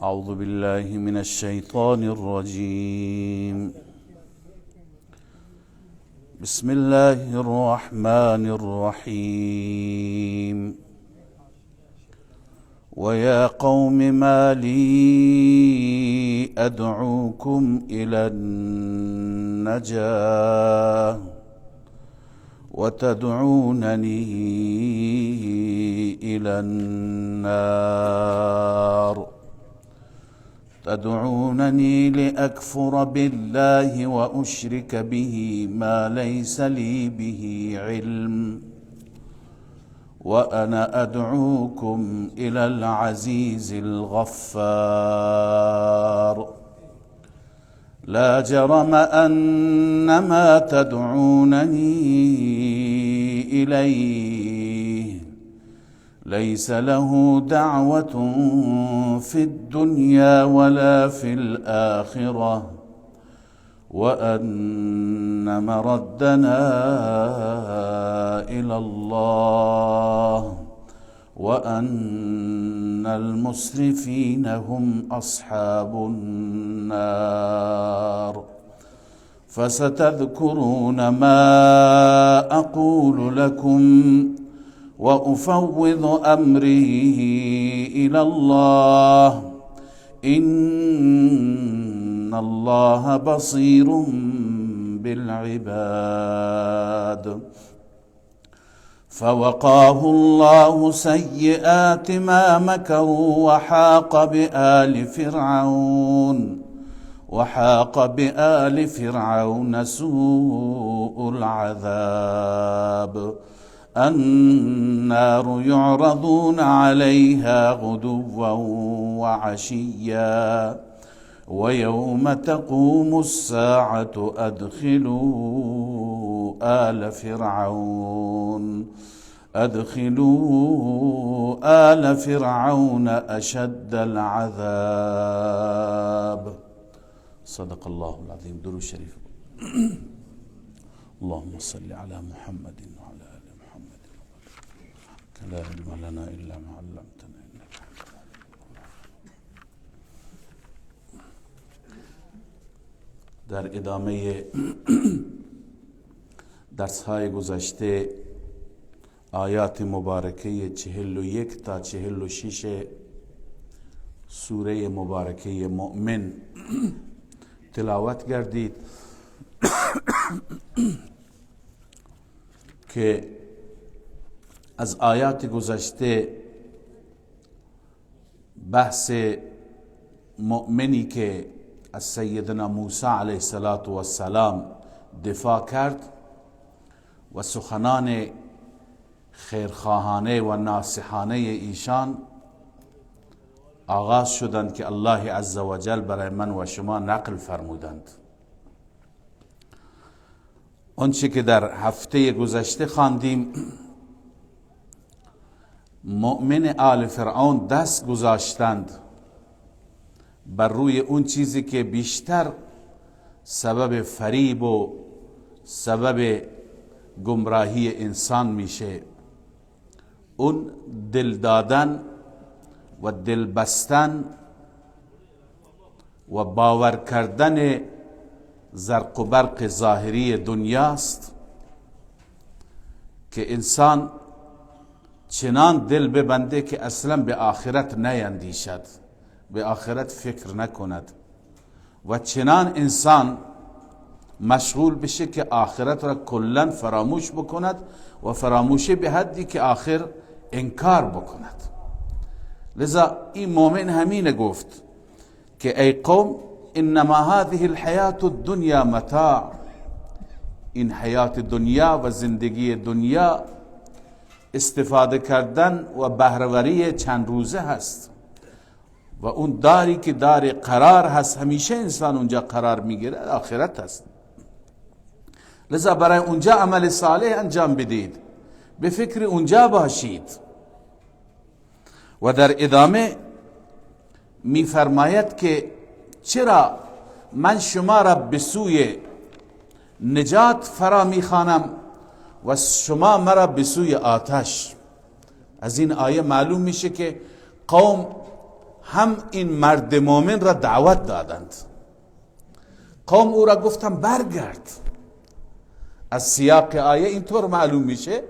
أعوذ بالله من الشيطان الرجيم. بسم الله الرحمن الرحيم. ويا قوم ما لي أدعوكم إلى النجاة وتدعونني إلى النار. تدعونني لأكفر بالله وأشرك به ما ليس لي به علم، وأنا أدعوكم إلى العزيز الغفار. لا جرم أن ما تدعونني إليه ليس له دعوة في الدنيا ولا في الآخرة، وأن مردنا إلى الله، وأن المسرفين هم أصحاب النار. فستذكرون ما أقول لكم وأفوض أمري إلى الله، إن الله بصير بالعباد. فوقاه الله سيئات ما مكروا وحاق بآل فرعون سوء العذاب. النار يعرضون عليها غدوا وعشيا، ويوم تقوم الساعة أدخلوا آل فرعون أشد العذاب. صدق الله العظيم. درود شريف. اللهم صل على محمد وعلى آل محمد. لا علم لنا إلا ما علمتنا إنك أنت العليم. در ادامه درس‌های گذشته آیات مبارکه 41 تا 46 سوره مبارکه مؤمن تلاوت گردید که از آیات گذشته بحث مؤمنی که از سیدنا موسی علیه السلام دفاع کرد و سخنان خیرخواهانه و ناصحانه ایشان آغاز شدند که الله عزوجل برای من و شما نقل فرمودند. آنچه که در هفته گذشته خواندیم، مؤمن آل فرعون دست گذاشتند بر روی اون چیزی که بیشتر سبب فریب و سبب گمراهی انسان میشه، اون دل دادن و دل بستن و باور کردن زرق و برق ظاهری دنیاست که انسان چنان دل ببنده که اصلا به آخرت نیندیشد، به آخرت فکر نکند، و چنان انسان مشغول بشه که آخرت را کلا فراموش بکند و فراموشی به حدی که آخر انکار بکند. لذا این مومن همین گفت که ای قوم انما هذه الحیات الدنیا متاع، این حیات دنیا و زندگی دنیا استفاده کردن و بهره‌وری چند روزه هست، و اون داری که دار قرار هست، همیشه انسان اونجا قرار میگیره، آخرت هست. لذا برای اونجا عمل صالح انجام بدید، به فکر اونجا باشید. و در ادامه میفرماید که چرا من شما را به سوی نجات فرا میخوانم و شما مرا به سوی آتش. از این آیه معلوم میشه که قوم هم این مرد مومن را دعوت دادند. قوم او را گفتن برگرد. از سیاق آیه اینطور معلوم میشه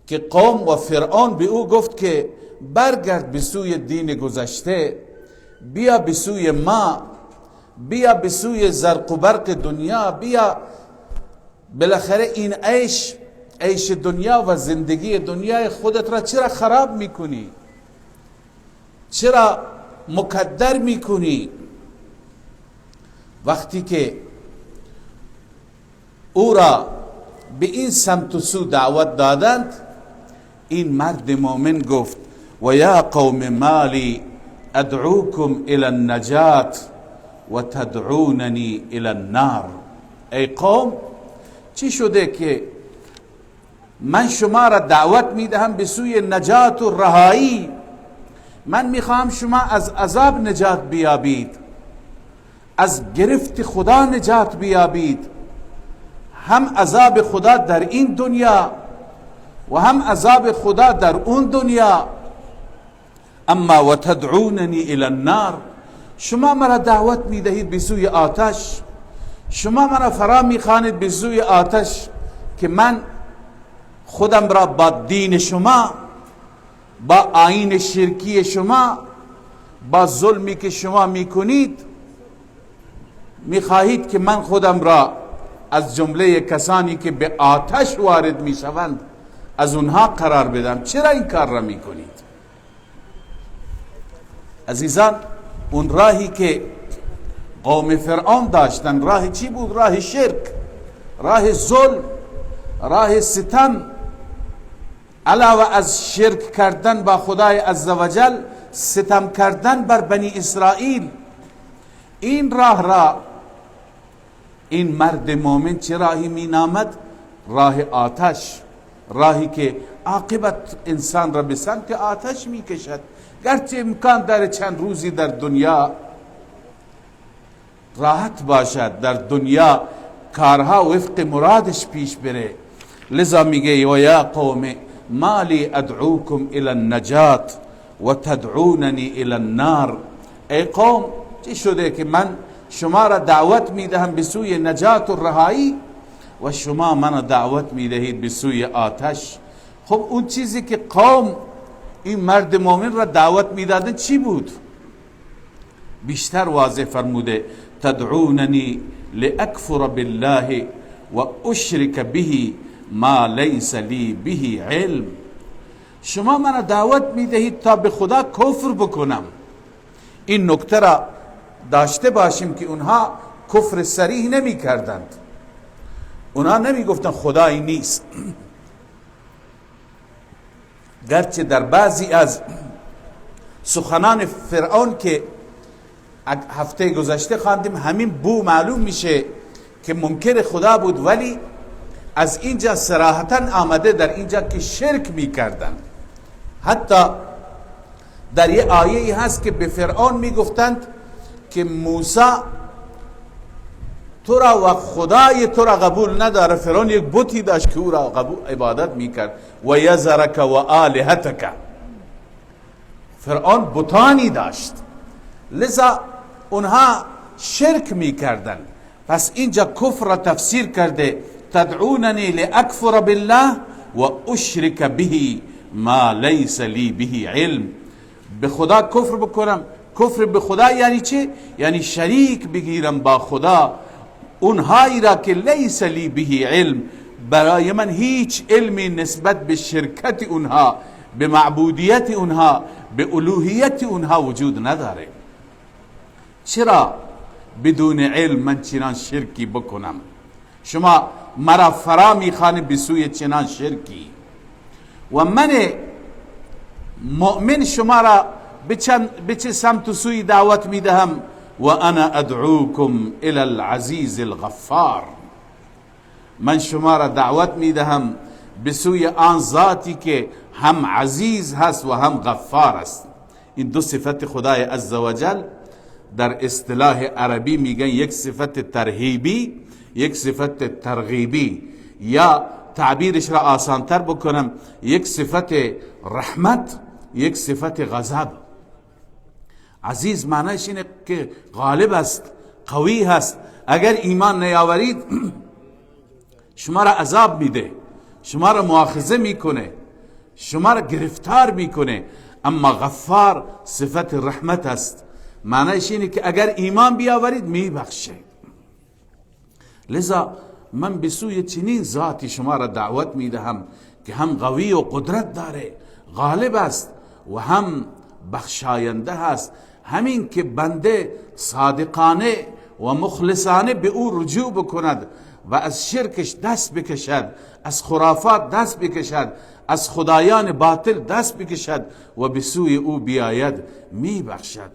که قوم و فرعون به او گفت که برگرد به سوی دین گذشته، بیا به سوی ما، بیا به سوی زرق و برق دنیا، بیا بالاخره این عیش دنیا و زندگی دنیای خودت را چرا خراب میکنی؟ چرا مکدر میکنی؟ وقتی که او را به این سمت و سو دعوت دادند، این مرد مومن گفت و یا قوم مالی ادعوكم الى النجات و تدعوننی الى النار. ای قوم، چی شده که من شما را دعوت میدهم به سوی نجات و رهایی؟ من میخواهم شما از عذاب نجات بیابید، از گرفت خدا نجات بیابید، هم عذاب خدا در این دنیا و هم عذاب خدا در اون دنیا. اما و تدعوننی الی النار، شما مرا دعوت میدهید به سوی آتش، شما مرا فرا میخوانید به سوی آتش که من خودم را با دین شما، با آیین شرکی شما، با ظلمی که شما میکنید، میخواهید که من خودم را از جمله کسانی که به آتش وارد میشوند از اونها قرار بدم. چرا این کار را میکنید؟ عزیزان، اون راهی که قوم فرعون داشتن راه چی بود؟ راه شرک، راه ظلم، راه ستم. علاوه از شرک کردن با خدای عزوجل، ستم کردن بر بنی اسرائیل. این راه را این مرد مومن چه راهی می نامد؟ راه آتش، راهی که عاقبت انسان را به سمت آتش می کشد. گرچه امکان داره چند روزی در دنیا راحت باشد، در دنیا کارها وفق مرادش پیش بره، لذا میگه و یا قوم مالی ادعوكم الى النجات و تدعوننی الى النار. ای قوم، چی شده که من شما را دعوت میدهم به سوی نجات و رهایی و شما من دعوت میدهید به سوی آتش؟ خب اون چیزی که قوم این مرد مومن را دعوت میدادن چی بود؟ بیشتر واضح فرموده تدعوننی لاکفر بالله و اشرک به ما لیس لی به علم. شما من دعوت میدهید تا به خدا کفر بکنم. این نکته را داشته باشیم که اونها کفر صریح نمی کردند، اونها نمی گفتن خدایی نیست. گرچه در بعضی از سخنان فرعون که هفته گذشته خواندیم همین بو معلوم میشه که منکر خدا بود، ولی از اینجا صراحتا آمده در اینجا که شرک میکردند. حتی در یه آیه ای هست که به فرعون میگفتند که موسی تو را و خدای تو را قبول نداره. فرعون یک بتی داشت که او را قبول عبادت میکرد. و یذرک و آلهتک، فرعون بتانی داشت، لذا اونها شرک میکردن. پس اینجا کفر را تفسیر کرده تدعوننی لاکفر بالله و اشرک به ما لیس لی به علم. به خدا کفر بکنم. کفر به خدا یعنی چه؟ یعنی شریک بگیرم با خدا اونهایی را که لیس لی به علم، برای من هیچ علمی نسبت به شرکت اونها، به معبودیت اونها، به الوهیت اونها وجود نداره. چرا بدون علم من چنان شرکی بکنم؟ شما مرا فرا میخوانید به سوی چنان شرکی و من مؤمن شما را به چه سمت و سوی دعوت میدهم؟ و انا ادعوكم الى العزیز الغفار. من شما را دعوت میدهم به سوی آن ذاتی که هم عزیز هست و هم غفار است. این دو صفت خدای عزوجل در اصطلاح عربی میگن یک صفت ترهیبی، یک صفت ترغیبی، یا تعبیرش را آسانتر بکنم یک صفت رحمت، یک صفت غضب. عزیز معنیش اینه که غالب است، قوی هست. اگر ایمان نیاورید شما را عذاب میده، شما را مؤاخذه میکنه، شما را گرفتار میکنه. اما غفار صفت رحمت است، معنیش اینه که اگر ایمان بیاورید میبخشه. لذا من به سوی چنین ذاتی شما را دعوت میدهم که هم قوی و قدرت داره، غالب است و هم بخشاینده هست. همین که بنده صادقانه و مخلصانه به او رجوع بکند و از شرکش دست بکشد، از خرافات دست بکشد، از خدایان باطل دست بکشد و به سوی او بیاید، میبخشد،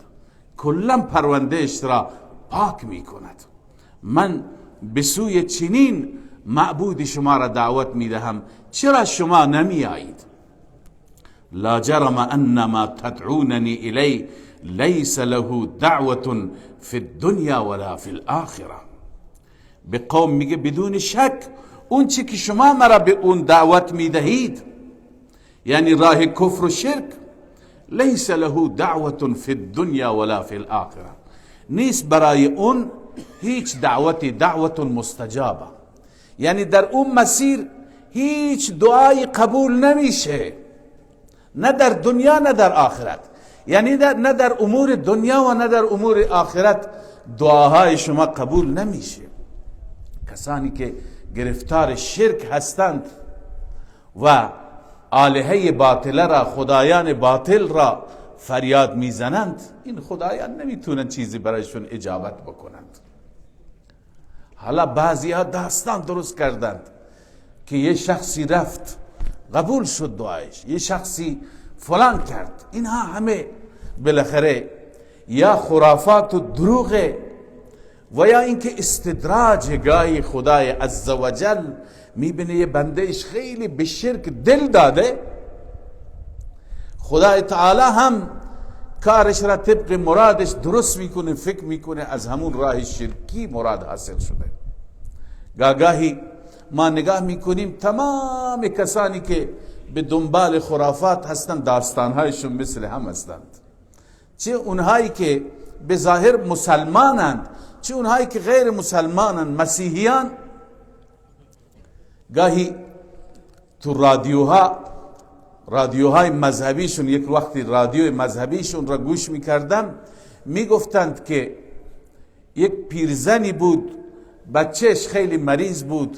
کلا پروندهش را پاک میکند. من به سوی چنین معبود شما را دعوت میدهم، چرا شما نمیایید؟ لا جرم ان ما تدعوننی الی لیس له دعوة فی الدنیا ولا فی الاخره. به قوم میگه بدون شک اون چی که شما مرا به اون دعوت میدهید، یعنی راه کفر و شرک، لیس له دعوة فی الدنیا ولا فی الاخره، نیست برای اون هیچ دعوت مستجابه. یعنی در اون مسیر هیچ دعای قبول نمیشه، نه در دنیا نه در آخرت. یعنی نه در امور دنیا و نه در امور آخرت دعاهای شما قبول نمیشه. کسانی که گرفتار شرک هستند و آلهه باطله را، خدایان باطل را فریاد میزنند، این خدایان نمیتونن چیزی برایشون اجابت بکنند. حالا بعضی ها داستان درست کردند که یه شخصی رفت قبول شد دعایش، یه شخصی فلان کرد. اینها همه بالاخره یا خرافات و دروغه و یا اینکه استدراج گاهی خدای عزوجل میبینه یه بندهش خیلی به شرک دل داده، خدای تعالی هم کارش را طبق مرادش درست میکنه، فکر میکنه از همون راه شرکی مراد حاصل شده. گاهی ما نگاه میکنیم تمام کسانی که به دنبال خرافات هستند داستانهایشون مثل هم هستند، چه اونهایی که به ظاهر مسلمانند چه اونهایی که غیر مسلمانند، مسیحیان. گاهی تو رادیوهای مذهبیشون، یک وقتی رادیو مذهبیشون را گوش میکردم، میگفتند که یک پیرزنی بود، بچهش خیلی مریض بود،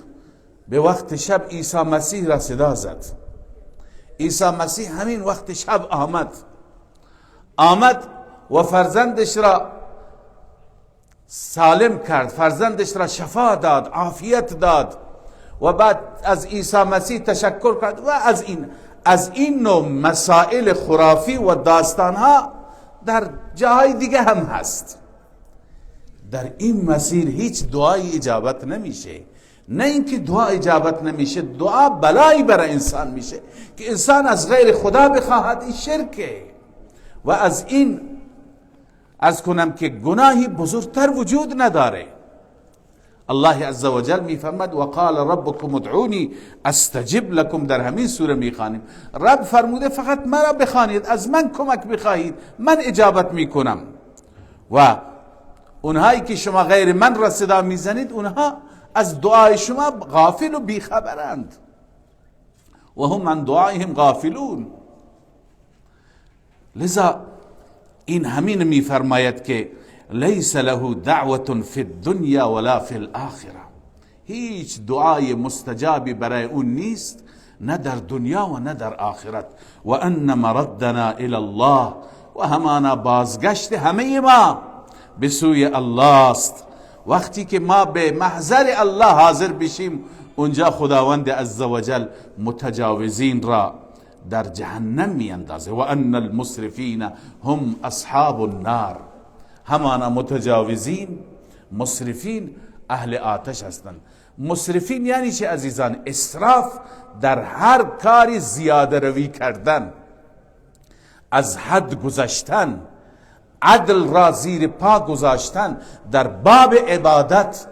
به وقت شب عیسی مسیح را صدا زد. عیسی مسیح همین وقت شب آمد و فرزندش را سالم کرد، فرزندش را شفا داد، عافیت داد و بعد از عیسی مسیح تشکر کرد. و از این نوع مسائل خرافی و داستانها در جاهای دیگه هم هست. در این مسیر هیچ دعای اجابت نمیشه. نه اینکه دعا اجابت نمیشه، دعا بلایی برای انسان میشه که انسان از غیر خدا بخواهد، این شرکه. و از این از کنم که گناهی بزرگتر وجود نداره. الله عزوجل میفرماد وقال ربكم ادعوني استجب لكم، در همین سوره میخوانیم رب فرموده فقط مرا بخوانید، از من کمک بخواهید، من اجابت میکنم. و اونهایی که شما غیر من را صدا میزنید، اونها از دعای شما غافل و بیخبرند و هم عن دعایهم غافلون. لذا این همین میفرماید که لیس له دعوة فی الدنیا ولا فی الاخره، هیچ دعای مستجابی برای اون نیست، نه در دنیا و نه در آخرت. و ان مردنا الی الله، و همانا بازگشت همه ما به سوی الله است. وقتی که ما به محضر الله حاضر بشیم، اونجا خداوند عزوجل متجاوزین را در جهنم می اندازه. و ان المسرفین هم اصحاب النار، همانا متجاوزین، مسرفین اهل آتش هستند. مسرفین یعنی چه عزیزان؟ اسراف در هر کاری زیاده روی کردن، از حد گذشتن، عدل را زیر پا گذاشتن. در باب عبادت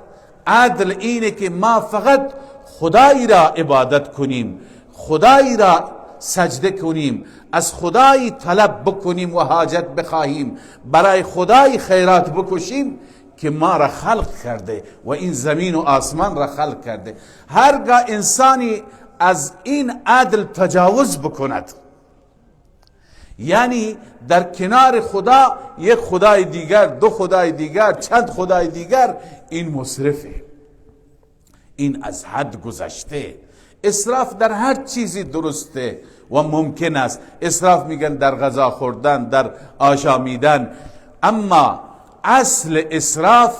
عدل اینه که ما فقط خدایی را عبادت کنیم، خدایی را سجده کنیم، از خدای طلب بکنیم و حاجت بخواهیم، برای خدای خیرات بکشیم که ما را خلق کرده و این زمین و آسمان را خلق کرده. هرگاه انسانی از این عدل تجاوز بکند، یعنی در کنار خدا یک خدای دیگر، دو خدای دیگر، چند خدای دیگر، این مسرفه، این از حد گذشته. اسراف در هر چیزی درسته و ممکن است. اسراف میگن در غذا خوردن، در آشامیدن، اما اصل اسراف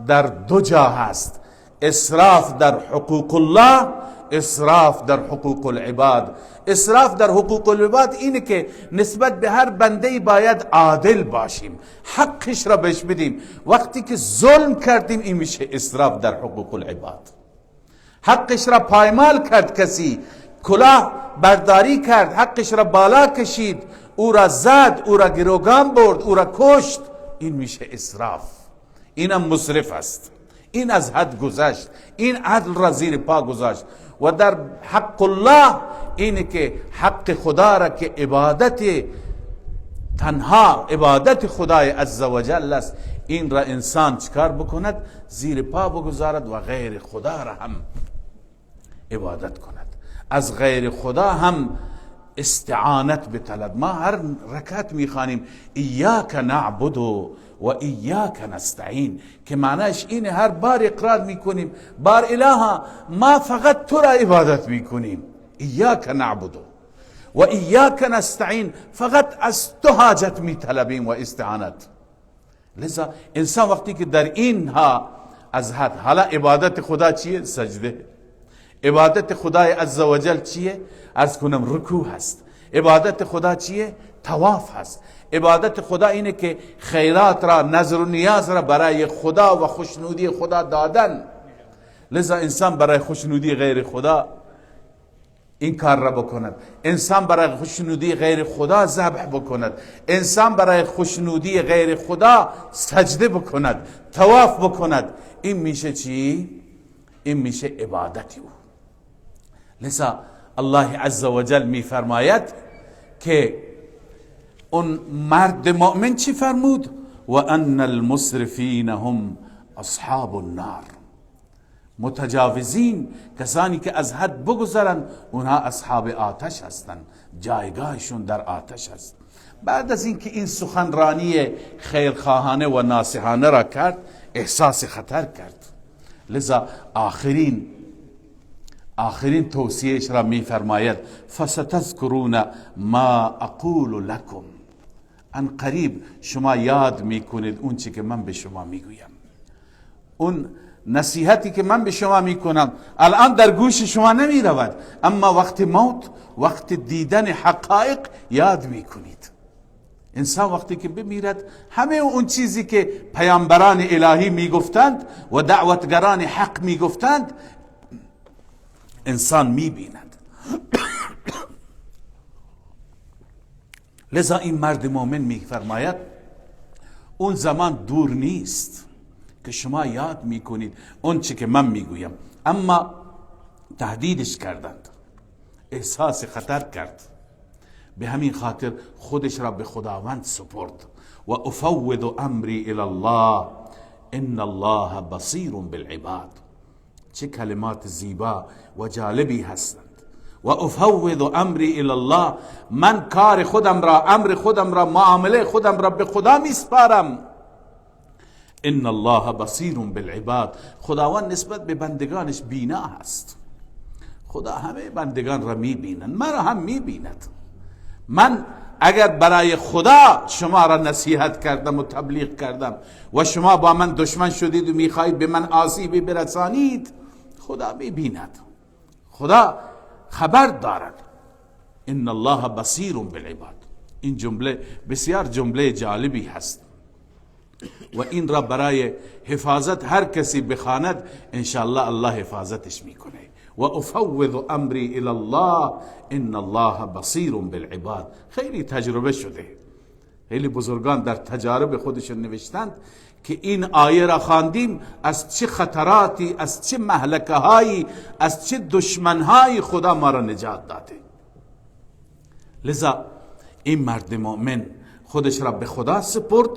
در دو جا هست: اسراف در حقوق الله، اسراف در حقوق العباد. اسراف در حقوق العباد اینه که نسبت به هر بنده باید عادل باشیم، حقش را بهش بدیم. وقتی که ظلم کردیم این میشه اسراف در حقوق العباد. حقش را پایمال کرد، کسی کلاه برداری کرد، حقش را بالا کشید، او را زد، او را گروگان برد، او را کشت، این میشه اسراف. اینم مسرف است، این از حد گذشت، این عدل را زیر پا گذاشت. و در حق الله اینه که حق خدا را که عبادت، تنها عبادت خدای عزوجل است، این را انسان چکار بکند؟ زیر پا بگذارد و غیر خدا را هم عبادت کند، از غیر خدا هم استعانت بطلب. ما هر رکعت میخوانیم ایاک نعبد و ایاک نستعین، که معنیش اینه هر بار اقرار میکنیم بار الها ما فقط تو را عبادت میکنیم، ایاک نعبد و ایاک نستعین، فقط از تو حاجت میطلبیم و استعانت. لذا انسان وقتی که در اینها از حد، حالا عبادت خدا چیه؟ سجده. عبادت خدای عزوجل چیه؟ عرض کنم رکوع هست. عبادت خدا چیه؟ طواف هست. عبادت خدا اینه که خیرات را، نظر و نیاز را برای خدا و خوشنودی خدا دادن. لذا انسان برای خوشنودی غیر خدا این کار را بکند، انسان برای خوشنودی غیر خدا ذبح بکند، انسان برای خوشنودی غیر خدا سجده بکند، طواف بکند، این میشه چی؟ این میشه عبادت او. لذا الله عزوجل می فرماید که اون مرد مؤمن چی فرمود؟ و ان المسرفین هم اصحاب النار، متجاوزین، کسانی که از حد بگذرن، اونها اصحاب آتش هستند، جایگاهشون در آتش است. بعد از اینکه این سخنرانی خیرخواهانه و ناصحانه را کرد، احساس خطر کرد. لذا آخرین توصیهش را می فرماید فستذکرون ما اقول لکم، ان قریب شما یاد می کنید اون چی که من به شما می گویم. اون نصیحتی که من به شما می کنم الان در گوش شما نمی رود، اما وقت موت، وقت دیدن حقایق یاد می کنید. انسان وقتی که بمیرد همه اون چیزی که پیامبران الهی می گفتند و دعوتگران حق می گفتند انسان می بیند. لذا این مرد مومن می فرماید اون زمان دور نیست که شما یاد می کنید اون چی که من می گویم. اما تهدیدش کردند، احساس خطر کرد، به همین خاطر خودش را به خداوند سپرد و افوض امری الی الله ان الله بصیر بالعباد. چه کلمات زیبا و جالبی هستند. و افوض امری الی الله، من کار خودم را، امر خودم را، معامله خودم را به خدا میسپارم. ان الله بصیر بالعباد، خداوند نسبت به بندگانش بینا هست. خدا همه بندگان را میبینند، مرا هم میبیند. من اگر برای خدا شما را نصیحت کردم و تبلیغ کردم و شما با من دشمن شدید و میخواهید به من آسیبی برسانید، خدا میبیند، خدا خبر دارد. ان الله بصیر بالعباد. این جمله بسیار جمله جالبی هست و این را برای حفاظت هر کسی بخواند انشاءالله الله حفاظتش میکنه. و افوض امری الی الله ان الله بصیر بالعباد. خیلی تجربه شده، خیلی بزرگان در تجارب خودشون نوشتند که این آیه را خواندیم از چه خطراتی، از چه مهلکه هایی، از چه دشمنهایی خدا ما را نجات داده. لذا این مرد مؤمن خودش را به خدا سپرد.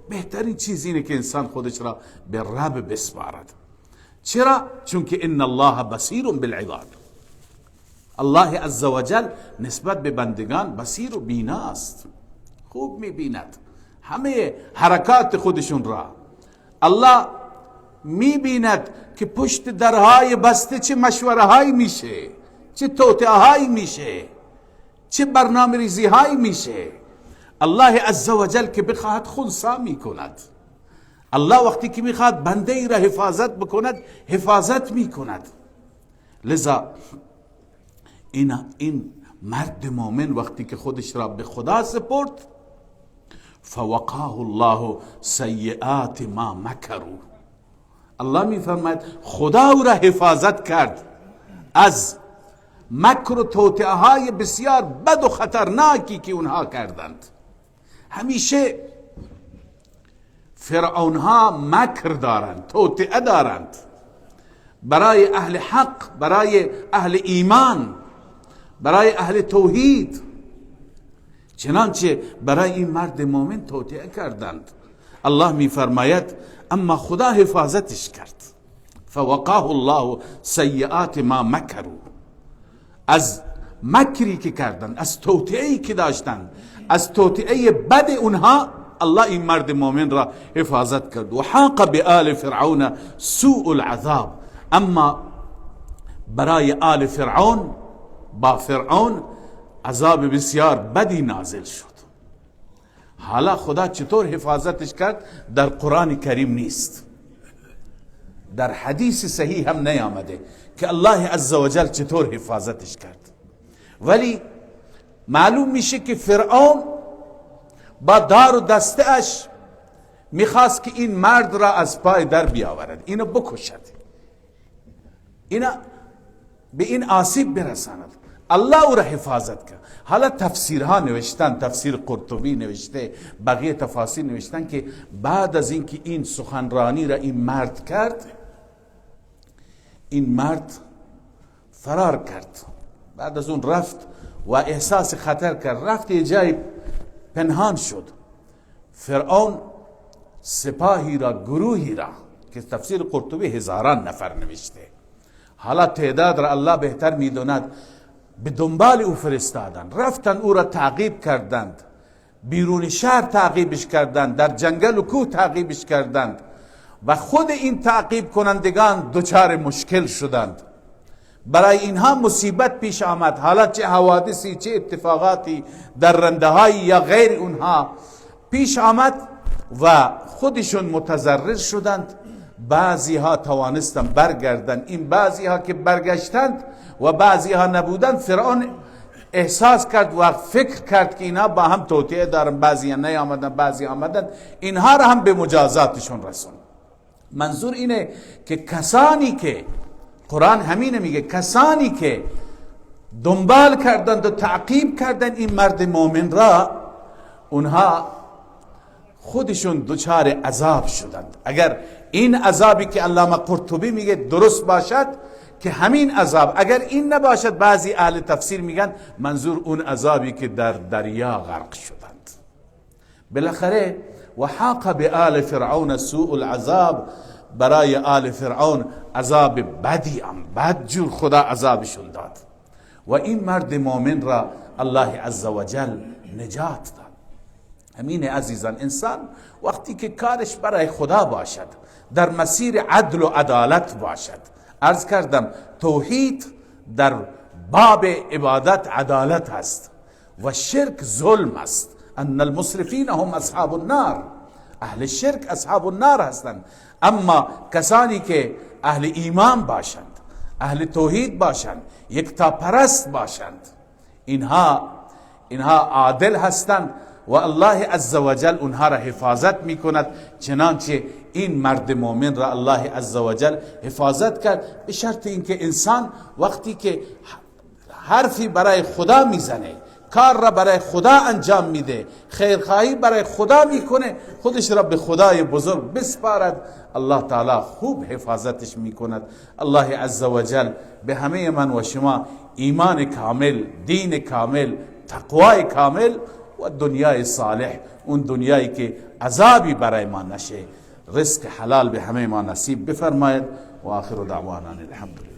بهترین چیز اینه که انسان خودش را به رب بسپارد. چرا؟ چون که ان الله بصیر بالعباد. الله عزوجل نسبت به بندگان بصیر و بینا است، خوب میبیند همه حرکات خودشون را. الله میبیند که پشت درهای بسته چه مشوره هایی میشه، چه توطئه هایی میشه، چه برنامه ریزی هایی میشه. الله عزوجل که بخواهد خنثی میکند. الله وقتی که میخواد بنده ای را حفاظت بکند حفاظت میکند. لذا این مرد مومن وقتی که خودش را به خدا سپرد، فوقاه الله سیئات ما مکروا، الله میفرماید خدا او را حفاظت کرد از مکر و توطئه های بسیار بد و خطرناکی که اونها کردند. همیشه فرعون ها مکر دارند، توطئه دارند برای اهل حق، برای اهل ایمان، برای اهل توحید. چنانچه برای این مرد مومن توطئه کردند. الله میفرماید اما خدا حفاظتش کرد. فوقاه الله سیئات ما مکروا، از مکری که کردند، از توطئه‌ای که داشتند، از توطئه بد اونها الله این مرد مومن را حفاظت کرد. و حاق بآل فرعون سوء العذاب، اما برای آل فرعون، با فرعون عذاب بسیار بدی نازل شد. حالا خدا چطور حفاظتش کرد در قرآن کریم نیست، در حدیث صحیح هم نیامده که الله عزوجل چطور حفاظتش کرد. ولی معلوم میشه که فرعون با دار و دسته اش میخواست که این مرد را از پای در بیاورد، اینو بکشد، اینا به این آسیب برساند. الله او را حفاظت کرد. حالا تفسیرها نوشتن، تفسیر قرطبی نوشته، بقیه تفاسیر نوشتن که بعد از اینکه این سخنرانی را این مرد کرد، این مرد فرار کرد. بعد از اون رفت و احساس خطر کرد، رفت یه جای پنهان شد. فرعون سپاهی را، گروهی را که تفسیر قرطبی هزاران نفر نوشته، حالا تعداد را الله بهتر میدوند، به دنبال او فرستادند، رفتن او را تعقیب کردند، بیرون شهر تعقیبش کردند، در جنگل و کوه تعقیبش کردند و خود این تعقیب کنندگان دچار مشکل شدند. برای اینها مصیبت پیش آمد، حالا چه حوادثی، چه اتفاقاتی در رنده های یا غیر اونها پیش آمد و خودشون متضرر شدند. بعضی ها توانستند برگردند، این بعضی ها که برگشتند و بعضی ها نبودند، فرعون احساس کرد و فکر کرد که اینا با هم توطئه دارن، بعضی ها نیامدن، بعضی آمدن، اینها را هم به مجازاتشون رسون. منظور اینه که کسانی که قرآن همینه میگه، کسانی که دنبال کردند و تعقیب کردند این مرد مومن را، اونها خودشون دچار عذاب شدند. اگر این عذابی که علامه قرطبی میگه درست باشد که همین عذاب، اگر این نباشد بعضی اهل تفسیر میگن منظور اون عذابی که در دریا غرق شدند. بالاخره و حاق بآل فرعون سوء العذاب، برای آل فرعون عذاب بدی، بد جور خدا عذابشون داد و این مرد مومن را الله عزوجل نجات داد. همین عزیزان، انسان وقتی که کارش برای خدا باشد، در مسیر عدل و عدالت باشد، عرض کردم توحید در باب عبادت عدالت هست و شرک ظلم است. ان المسرفین هم اصحاب النار، اهل شرک اصحاب النار هستند. اما کسانی که اهل ایمان باشند، اهل توحید باشند، یکتا پرست باشند، اینها عادل هستند و الله عزوجل اونها را حفاظت میکند. چنانچه این مرد مومن را الله عزوجل حفاظت کرد، به شرط اینکه انسان وقتی که حرفی برای خدا میزنه، کار را برای خدا انجام میده، خیرخواهی برای خدا میکنه، خودش را به خدای بزرگ بسپارد، الله تعالی خوب حفاظتش میکند. الله عزوجل به همه من و شما ایمان کامل، دین کامل، تقوای کامل و دنیای صالح، اون دنیایی که عذابی برای ما نشه. رزق حلال به همه ما نصیب بفرماید و آخر دعوانا الحمدلله.